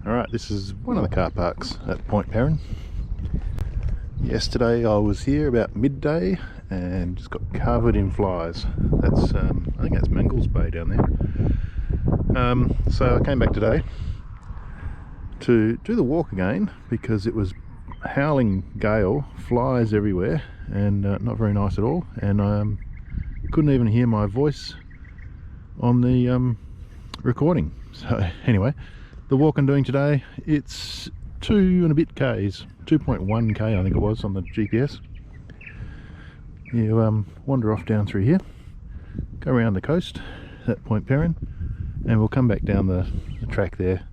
Alright, this is one of the car parks at Point Perrin. Yesterday I was here about midday and just got covered in flies. That's I think that's Mangles Bay down there. So I came back today to do the walk again because it was howling gale, flies everywhere, and not very nice at all, and I couldn't even hear my voice on the recording. So anyway, the walk I'm doing today, it's 2 and a bit Ks, 2.1 K I think it was on the GPS. You wander off down through here, go around the coast at Point Perrin, and we'll come back down the track there.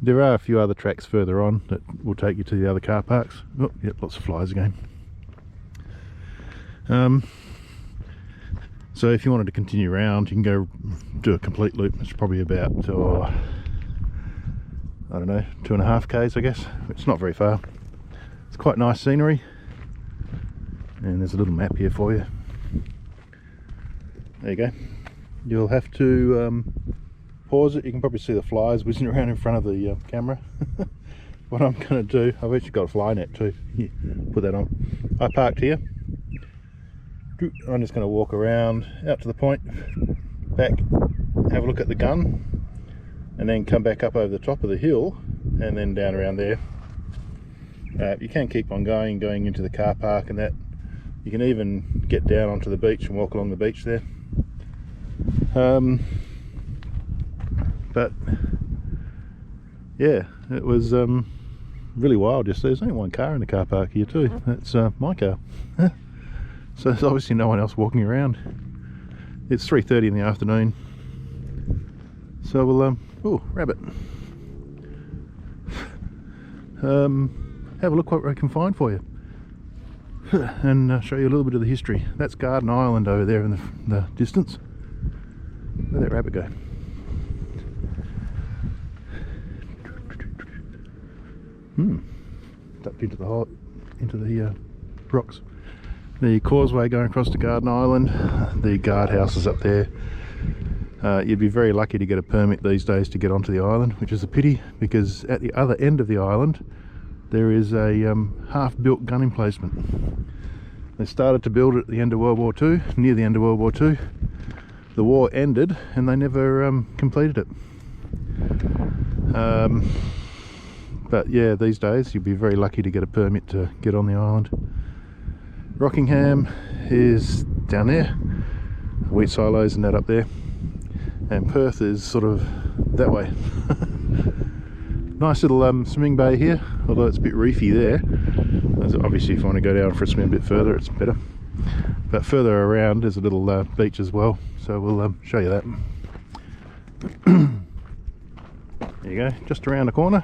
There are a few other tracks further on that will take you to the other car parks. Oh, yep, lots of flies again. So if you wanted to continue around, you can go do a complete loop. It's probably about, I don't know, 2.5 Ks I guess. It's not very far. It's quite nice scenery. And there's a little map here for you. There you go. You'll have to pause it. You can probably see the flies whizzing around in front of the camera. What I'm going to do, I've actually got a fly net too. Here, put that on. I parked here. I'm just going to walk around out to the point, back, have a look at the gun, and then come back up over the top of the hill and then down around there. You can keep on going into the car park and that. You can even get down onto the beach and walk along the beach there. But yeah, it was really wild yesterday. There's only one car in the car park here too. That's my car. So there's obviously no one else walking around. It's 3:30 in the afternoon. So we'll oh, rabbit. Have a look what I can find for you. And show you a little bit of the history. That's Garden Island over there in the distance. Where'd that rabbit go? Ducked into the hole, into the rocks. The causeway going across to Garden Island. The guardhouse is up there. You'd be very lucky to get a permit these days to get onto the island, which is a pity because at the other end of the island there is a half-built gun emplacement. They started to build it at the end of World War II, near the end of World War II. The war ended and they never completed it. But yeah, these days you'd be very lucky to get a permit to get on the island. Rockingham is down there, wheat silos and that up there, and Perth is sort of that way. Nice little swimming bay here, although it's a bit reefy there. Obviously if you want to go down for a swim a bit further it's better, but further around there's a little beach as well, so we'll show you that. There you go, just around the corner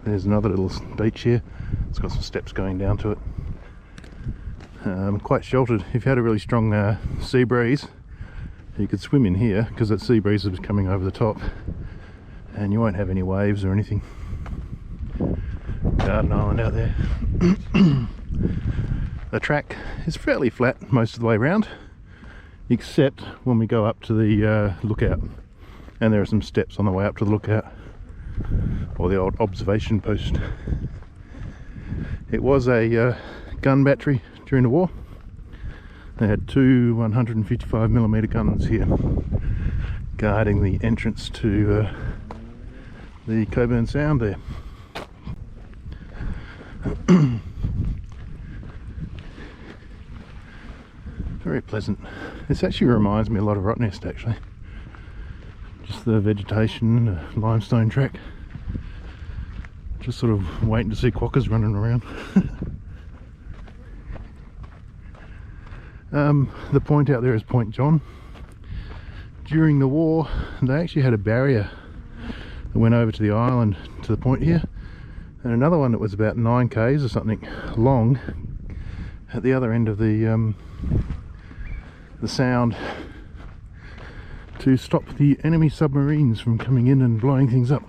there's another little beach here. It's got some steps going down to it. Quite sheltered. If you had a really strong sea breeze you could swim in here because that sea breeze is coming over the top and you won't have any waves or anything. Garden Island out there. The track is fairly flat most of the way around except when we go up to the lookout, and there are some steps on the way up to the lookout, or the old observation post. It was a gun battery during the war. They had 2 155mm guns here guarding the entrance to the Coburn Sound there. Very pleasant. This actually reminds me a lot of Rottnest actually. Just the vegetation, the limestone track. Just sort of waiting to see quokkas running around. The point out there is Point John. During the war they actually had a barrier that went over to the island to the point here, and another one that was about 9 Ks or something long at the other end of the sound to stop the enemy submarines from coming in and blowing things up.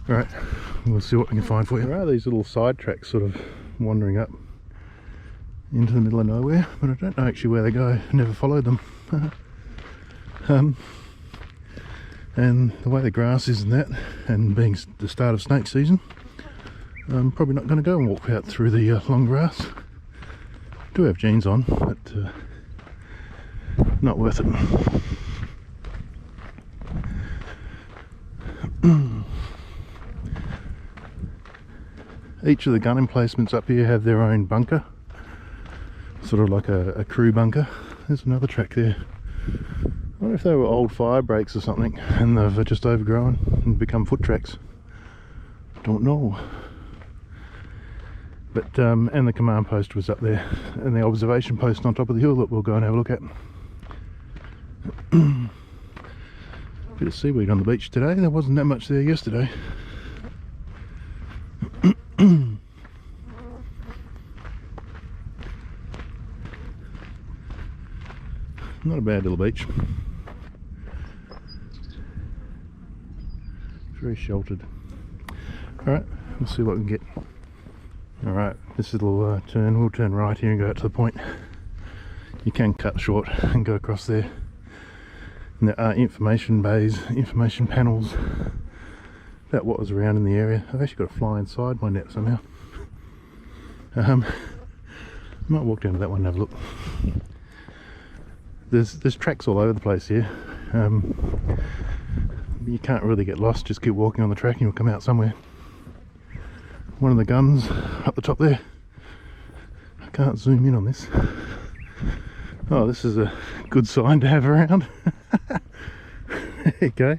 Alright, we'll see what we can find for you. There are these little side tracks sort of wandering up. into the middle of nowhere, but I don't know actually where they go. I never followed them. And the way the grass is and that, and being the start of snake season, I'm probably not going to go and walk out through the long grass. Do have jeans on, but not worth it. Each of the gun emplacements up here have their own bunker, sort of like a crew bunker. There's another track there. I wonder if they were old fire breaks or something and they've just overgrown and become foot tracks. Don't know. But and the command post was up there, and the observation post on top of the hill that we'll go and have a look at. Bit of seaweed on the beach today. There wasn't that much there yesterday. Not a bad little beach. Very sheltered. Alright, we'll see what we can get. Alright, this little turn, we'll turn right here and go out to the point. You can cut short and go across there. And there are information bays, information panels about what was around in the area. I've actually got a fly inside my net somehow. I might walk down to that one and have a look. There's tracks all over the place here. You can't really get lost, just keep walking on the track and you'll come out somewhere. One of the guns up the top there. I can't zoom in on this. Oh, this is a good sign to have around. There you go.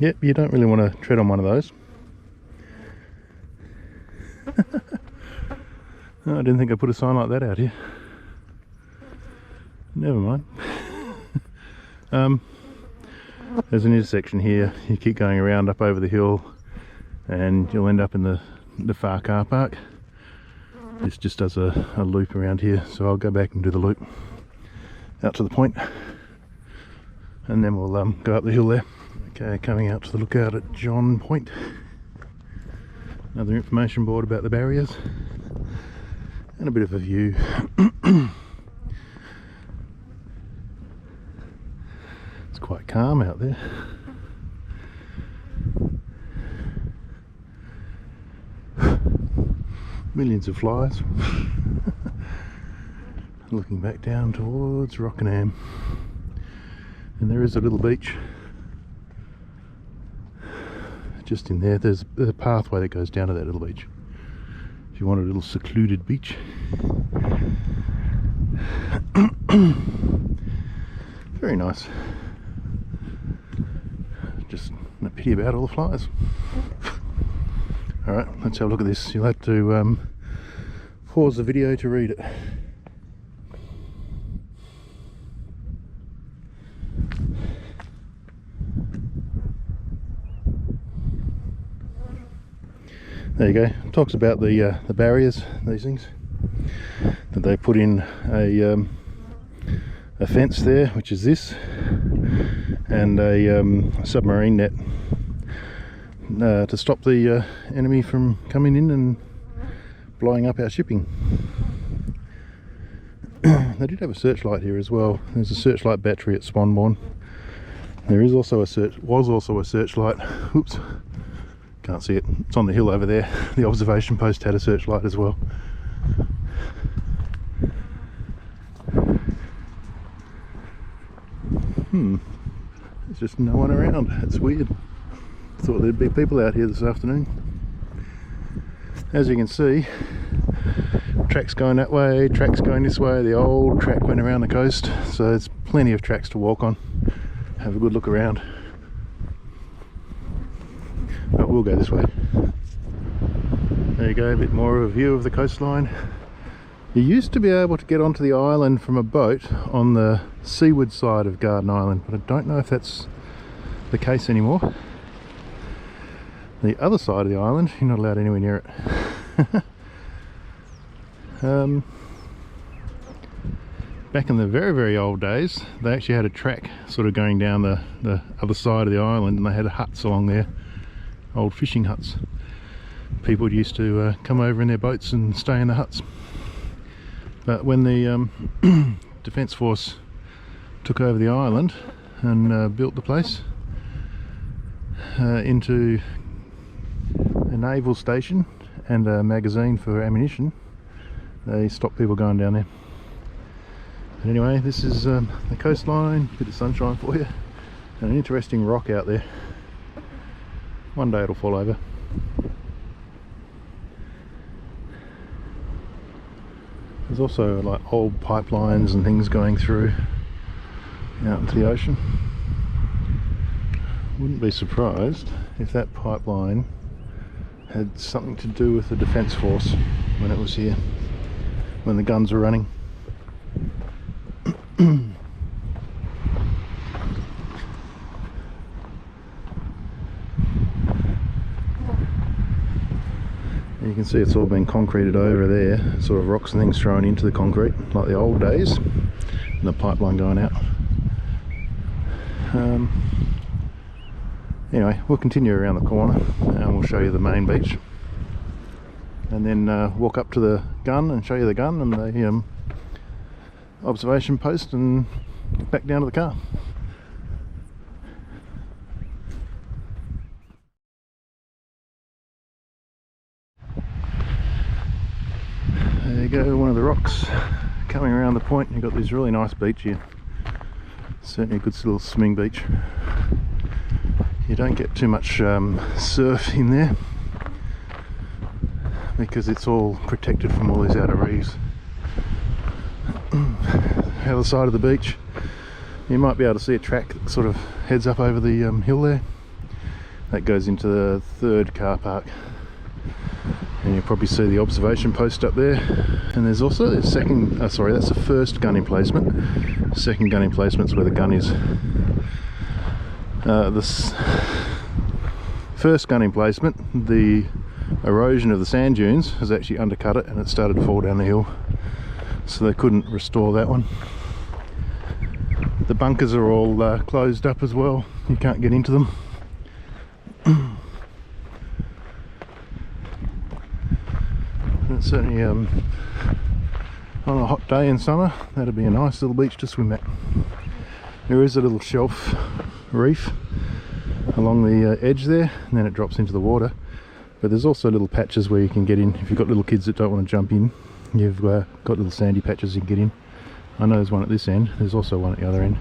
Yep, you don't really want to tread on one of those. Oh, I didn't think I put a sign like that out here. Never mind. There's an intersection here. You keep going around up over the hill and you'll end up in the far car park. This just does a loop around here, so I'll go back and do the loop out to the point, and then we'll go up the hill there. Okay, coming out to the lookout at John Point. Another information board about the barriers and a bit of a view. It's quite calm out there. Millions of flies. Looking back down towards Rockingham, and there is a little beach just in there. There's a pathway that goes down to that little beach if you want a little secluded beach. Very nice. Just a pity about all the flies. Alright, let's have a look at this. You'll have to pause the video to read it. There you go. It talks about the barriers, these things, that they put in a fence there, which is this, and a submarine net to stop the enemy from coming in and blowing up our shipping. They did have a searchlight here as well. There's a searchlight battery at Swanbourne. There is also a searchlight. Oops, can't see it. It's on the hill over there. The observation post had a searchlight as well. There's just no one around. It's weird. Thought there'd be people out here this afternoon. As you can see, tracks going that way, tracks going this way. The old track went around the coast, so there's plenty of tracks to walk on. Have a good look around. But we'll go this way. There you go, a bit more of a view of the coastline. You used to be able to get onto the island from a boat on the seaward side of Garden Island, but I don't know if that's the case anymore. The other side of the island, you're not allowed anywhere near it. Back in the very, very old days, they actually had a track sort of going down the other side of the island, and they had huts along there, old fishing huts. People used to come over in their boats and stay in the huts. But when the Defence Force took over the island and built the place into a naval station and a magazine for ammunition, they stopped people going down there. But anyway, this is the coastline, bit of sunshine for you, and an interesting rock out there. One day it'll fall over. There's also like old pipelines and things going through out into the ocean. Wouldn't be surprised if that pipeline had something to do with the Defence Force when it was here, when the guns were running. You can see it's all been concreted over there, sort of rocks and things thrown into the concrete like the old days, and the pipeline going out. Anyway, we'll continue around the corner and we'll show you the main beach, and then walk up to the gun and show you the gun and the observation post, and back down to the car. There you go, one of the rocks coming around the point. You've got this really nice beach here. Certainly a good little swimming beach. You don't get too much surf in there because it's all protected from all these outer reefs. The other side of the beach, you might be able to see a track that sort of heads up over the hill there. That goes into the third car park. And you'll probably see the observation post up there. And there's also the second, sorry, that's the first gun emplacement. The second gun emplacement's where the gun is. This first gun emplacement, the erosion of the sand dunes has actually undercut it and it started to fall down the hill. So they couldn't restore that one. The bunkers are all closed up as well. You can't get into them. And certainly on a hot day in summer, that'd be a nice little beach to swim at. There is a little shelf reef along the edge there, and then it drops into the water. But there's also little patches where you can get in. If you've got little kids that don't want to jump in, you've got little sandy patches you can get in. I know there's one at this end, there's also one at the other end.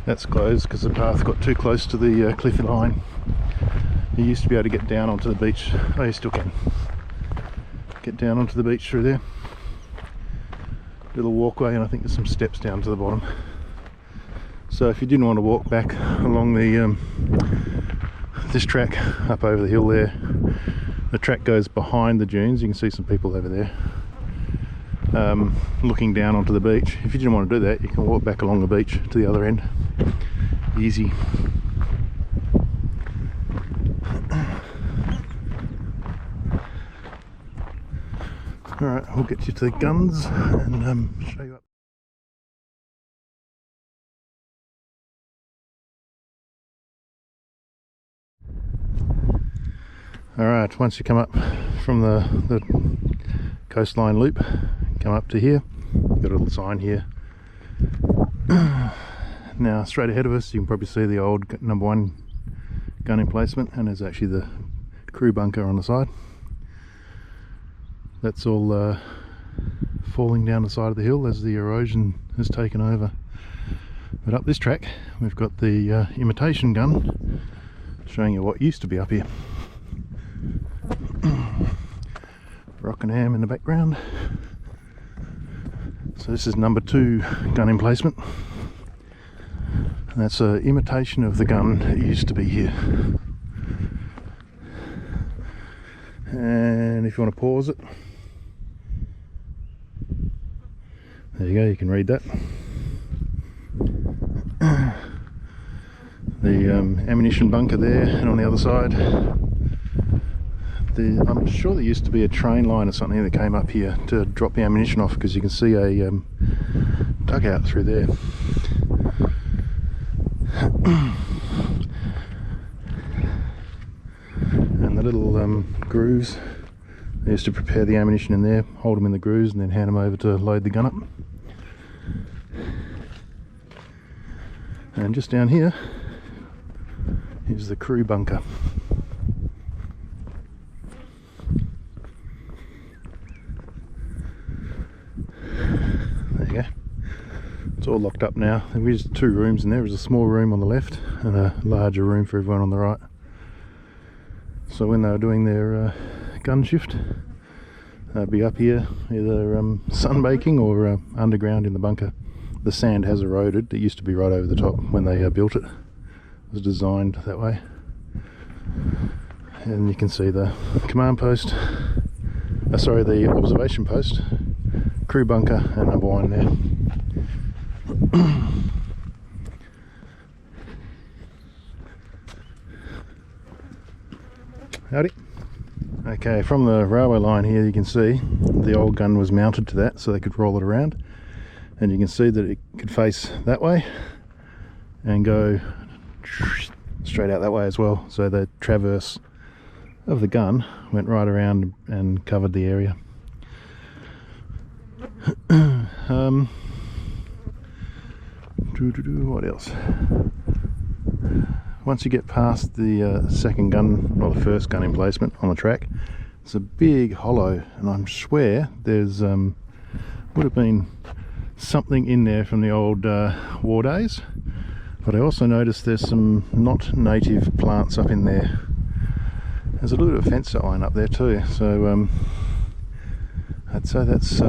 That's closed because the path got too close to the cliff line. You used to be able to get down onto the beach. Oh, you still can get down onto the beach through there. Little walkway, and I think there's some steps down to the bottom. So if you didn't want to walk back along the this track up over the hill there, the track goes behind the dunes. You can see some people over there looking down onto the beach. If you didn't want to do that, you can walk back along the beach to the other end. Easy. Alright, we'll get you to the guns and show you up. Alright, once you come up from the coastline loop, come up to here, got a little sign here. Now straight ahead of us you can probably see the old #1 gun emplacement, and there's actually the crew bunker on the side. That's all falling down the side of the hill as the erosion has taken over. But up this track we've got the imitation gun showing you what used to be up here. Rockingham in the background. So this is #2 gun emplacement. And that's an imitation of the gun that used to be here. And if you want to pause it, there you go, you can read that. The ammunition bunker there, and on the other side, I'm sure there used to be a train line or something that came up here to drop the ammunition off, because you can see a dugout through there. And the little grooves, they used to prepare the ammunition in there, hold them in the grooves and then hand them over to load the gun up. And just down here is the crew bunker. There you go. It's all locked up now. There's 2 rooms in there. There's a small room on the left and a larger room for everyone on the right. So when they were doing their gun shift, they'd be up here either sunbaking or underground in the bunker. The sand has eroded. It used to be right over the top when they built it. It was designed that way. And you can see the command post, sorry, the observation post, crew bunker and number 1 there. Howdy. Okay, from the railway line here you can see the old gun was mounted to that so they could roll it around, and you can see that it could face that way and go straight out that way as well, so the traverse of the gun went right around and covered the area. What else? Once you get past the second gun, or the first gun emplacement on the track, it's a big hollow, and I swear there's would have been something in there from the old war days, but I also noticed there's some not native plants up in there. There's a little bit of fence line up there too, so I'd say that's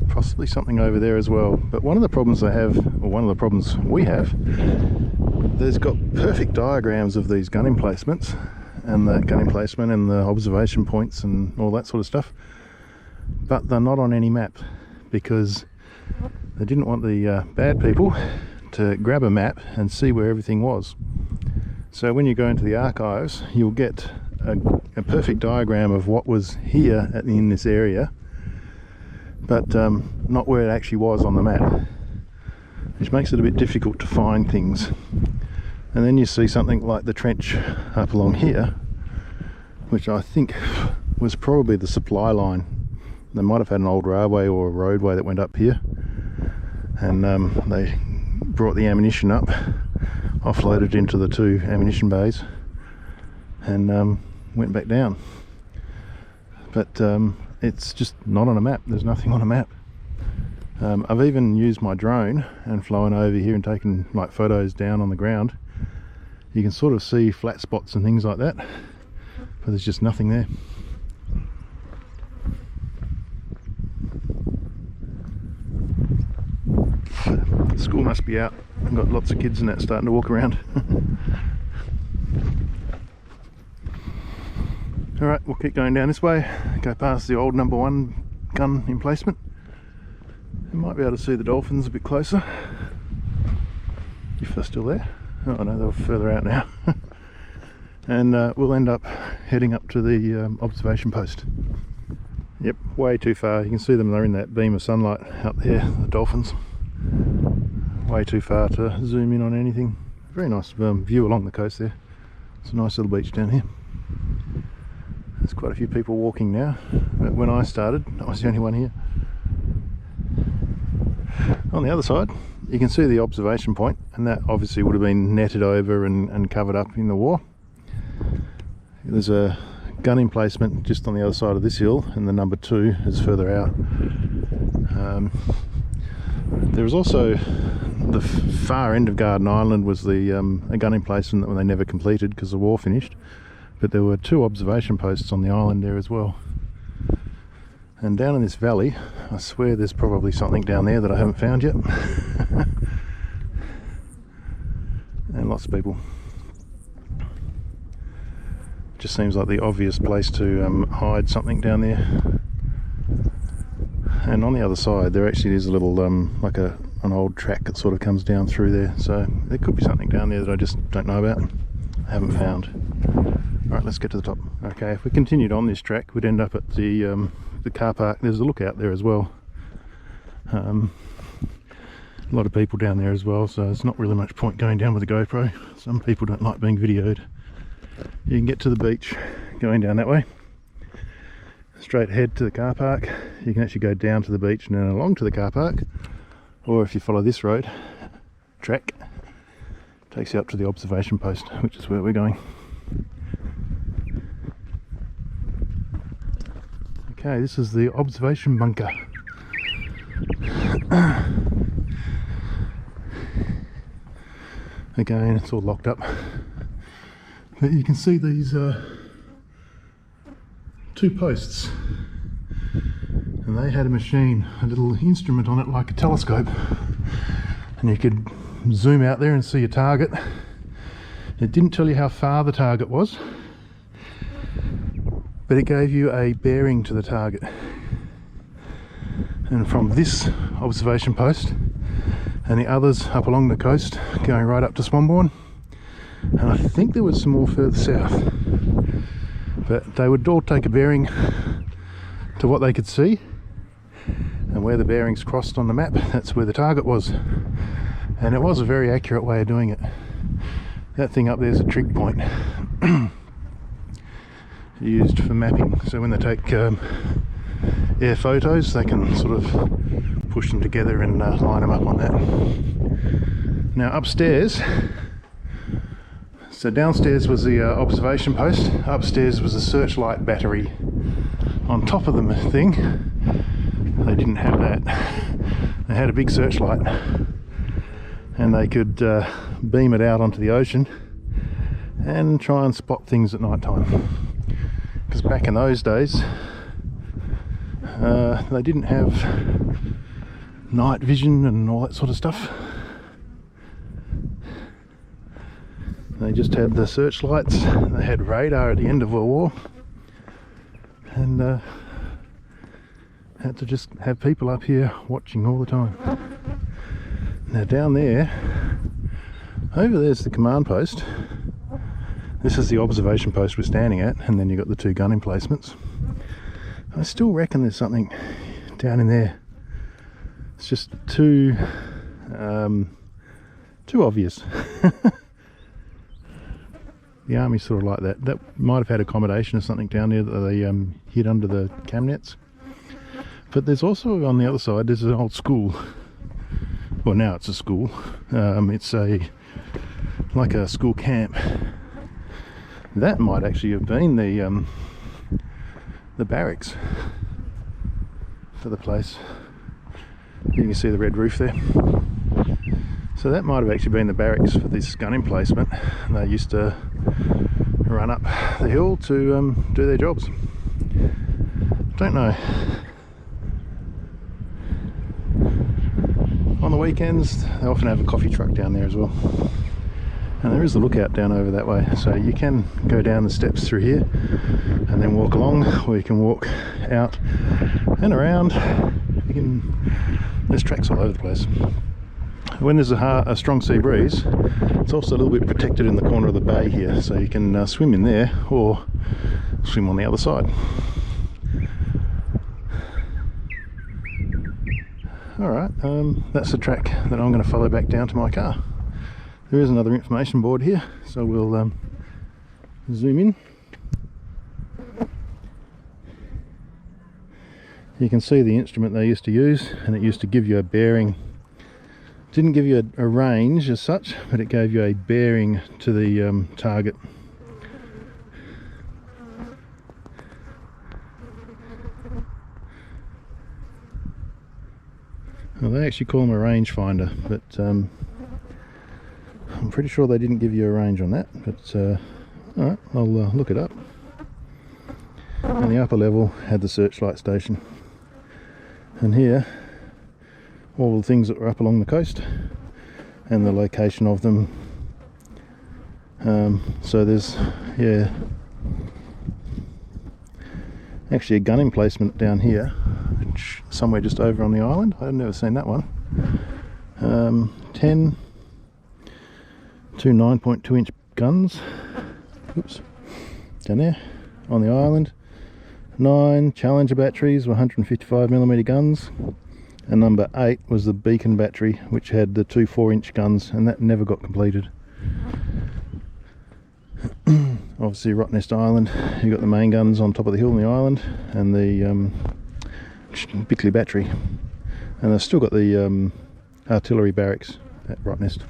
possibly something over there as well. But one of the problems they have, or one of the problems we have, there's got perfect diagrams of these gun emplacements and the gun emplacement and the observation points and all that sort of stuff, but they're not on any map because they didn't want the bad people to grab a map and see where everything was. So when you go into the archives, you'll get a perfect diagram of what was here in this area, but not where it actually was on the map, which makes it a bit difficult to find things. And then you see something like the trench up along here, which I think was probably the supply line. They might have had an old railway or a roadway that went up here, and they brought the ammunition up, offloaded into the 2 ammunition bays, and went back down. But it's just not on a map. There's nothing on a map. I've even used my drone and flown over here and taken like photos down on the ground. You can sort of see flat spots and things like that, but there's just nothing there. School must be out. I've got lots of kids and that starting to walk around. Alright, we'll keep going down this way, go past the old number 1 gun emplacement. You might be able to see the dolphins a bit closer, if they're still there. Oh no, they're further out now. And we'll end up heading up to the observation post. Yep, way too far. You can see them, they're in that beam of sunlight out there, the dolphins. Way too far to zoom in on anything. Very nice view along the coast there. It's a nice little beach down here. There's quite a few people walking now, but when I started, I was the only one here. On the other side, you can see the observation point, and that obviously would have been netted over and covered up in the war. There's a gun emplacement just on the other side of this hill, and the number 2 is further out. There was also the far end of Garden Island was the a gun emplacement that they never completed because the war finished, but there were 2 observation posts on the island there as well. And down in this valley, I swear there's probably something down there that I haven't found yet. And lots of people. Just seems like the obvious place to hide something down there. And on the other side there actually is a little like an old track that sort of comes down through there, so there could be something down there that I just don't know about, I haven't found. Alright, let's get to the top. Okay, if we continued on this track we'd end up at the car park. There's a lookout there as well. A lot of people down there as well, so it's not really much point going down with a GoPro. Some people don't like being videoed. You can get to the beach going down that way, straight ahead to the car park. You can actually go down to the beach and then along to the car park, or if you follow this road track, takes you up to the observation post, which is where we're going. Okay, this is the observation bunker. Again, it's all locked up, but you can see these two posts, and they had a machine, a little instrument on it like a telescope, and you could zoom out there and see a target. It didn't tell you how far the target was, but it gave you a bearing to the target. And from this observation post and the others up along the coast going right up to Swanbourne, and I think there was some more further south, but they would all take a bearing to what they could see, and where the bearings crossed on the map, that's where the target was. And it was a very accurate way of doing it. That thing up there is a trig point used for mapping, so when they take air photos they can sort of push them together and line them up on that. Now upstairs, so downstairs was the observation post, upstairs was a searchlight battery. On top of the thing, they didn't have that. They had a big searchlight, and they could beam it out onto the ocean and try and spot things at night time. Because back in those days, they didn't have night vision and all that sort of stuff. They just had the searchlights. They had radar at the end of World War, and had to just have people up here watching all the time. Now down there, over there's the command post. This is the observation post we're standing at, and then you've got the two gun emplacements. I still reckon there's something down in there. It's just too obvious. The army's sort of like that. That might have had accommodation or something down there that they hid under the cam nets. But there's also on the other side, there's an old school. Well, now it's a school. It's like a school camp. That might actually have been the barracks for the place. You can see the red roof there. So that might have actually been the barracks for this gun emplacement. They used to run up the hill to do their jobs. Don't know. On the weekends, they often have a coffee truck down there as well. And there is a lookout down over that way, so you can go down the steps through here and then walk along, or you can walk out and around. There's tracks all over the place. When there's a strong sea breeze, it's also a little bit protected in the corner of the bay here, so you can swim in there or swim on the other side. Alright, that's the track that I'm going to follow back down to my car. There is another information board here, so we'll zoom in. You can see the instrument they used to use, and it used to give you a bearing. It didn't give you a range as such, but it gave you a bearing to the target. Well, they actually call them a range finder, but I'm pretty sure they didn't give you a range on that. But alright, I'll look it up. And the upper level had the searchlight station, and here all the things that were up along the coast and the location of them. So there's actually a gun emplacement down here, somewhere just over on the island. I've never seen that one. 10 to 9.2 inch guns. Oops, down there on the island. 9 Challenger batteries, 155mm guns, And number 8 was the Beacon battery, which had the 2 4-inch guns, and that never got completed. Obviously Rottnest Island, you got the main guns on top of the hill in the island, and the Bickley battery, and they've still got the artillery barracks at Rottnest.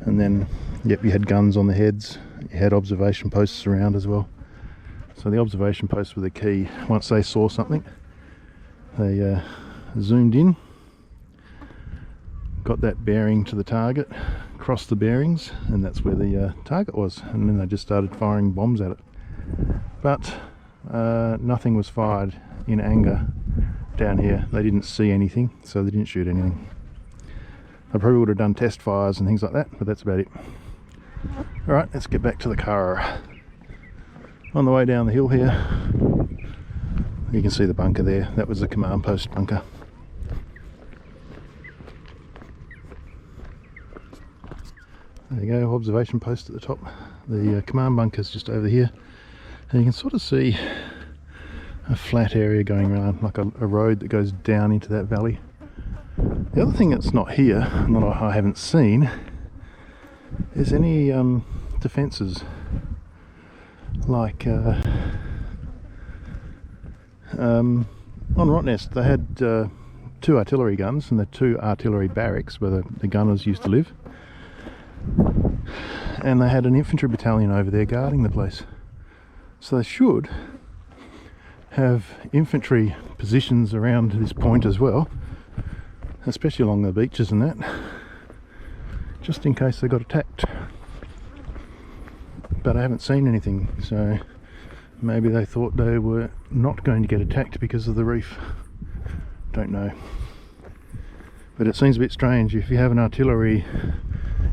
And then, yep, you had guns on the heads, you had observation posts around as well. So the observation posts were the key. Once they saw something, they zoomed in, got that bearing to the target, crossed the bearings, and that's where the target was, and then they just started firing bombs at it. But nothing was fired in anger down here. They didn't see anything, so they didn't shoot anything. They probably would have done test fires and things like that, but that's about it. Alright, let's get back to the car. On the way down the hill here, you can see the bunker there. That was the command post bunker. There you go, observation post at the top. The command bunker's just over here, and you can sort of see a flat area going around, like a road that goes down into that valley. The other thing that's not here, and that I haven't seen, is any defences. Like on Rottnest, they had 2 artillery guns and the 2 artillery barracks where the gunners used to live. And they had an infantry battalion over there guarding the place. So they should have infantry positions around this point as well, especially along the beaches and that, just in case they got attacked. But I haven't seen anything, so maybe they thought they were not going to get attacked because of the reef. Don't know. But it seems a bit strange if you have an artillery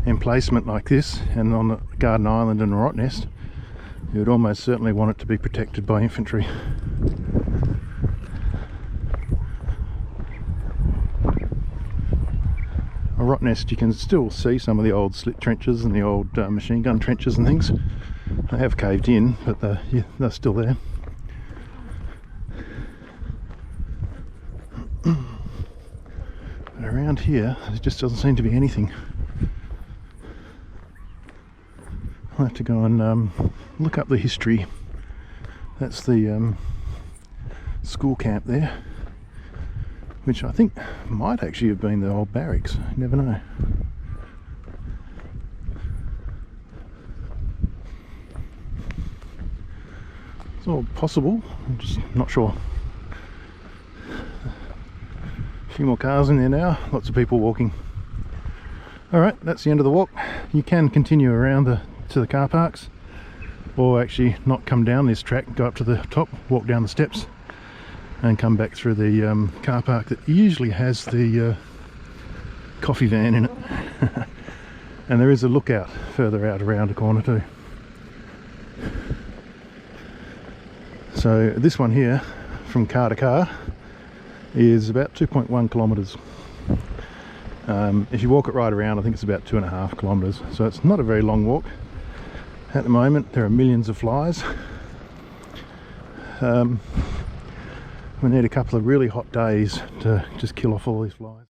emplacement like this, and on the Garden Island and Rottnest, you would almost certainly want it to be protected by infantry. At Rottnest you can still see some of the old slit trenches and the old machine gun trenches and things. They have caved in, but they're still there. But around here there just doesn't seem to be anything. I'll have to go and look up the history. That's the school camp there, which I think might actually have been the old barracks. You never know. It's all possible, I'm just not sure. A few more cars in there now, lots of people walking. Alright, that's the end of the walk. You can continue around to the car parks, or actually not come down this track, go up to the top, walk down the steps and come back through the car park that usually has the coffee van in it. And there is a lookout further out around the corner too. So this one here, from car to car, is about 2.1 kilometres. If you walk it right around, I think it's about 2.5 kilometres. So it's not a very long walk. At the moment there are millions of flies. We need a couple of really hot days to just kill off all these flies.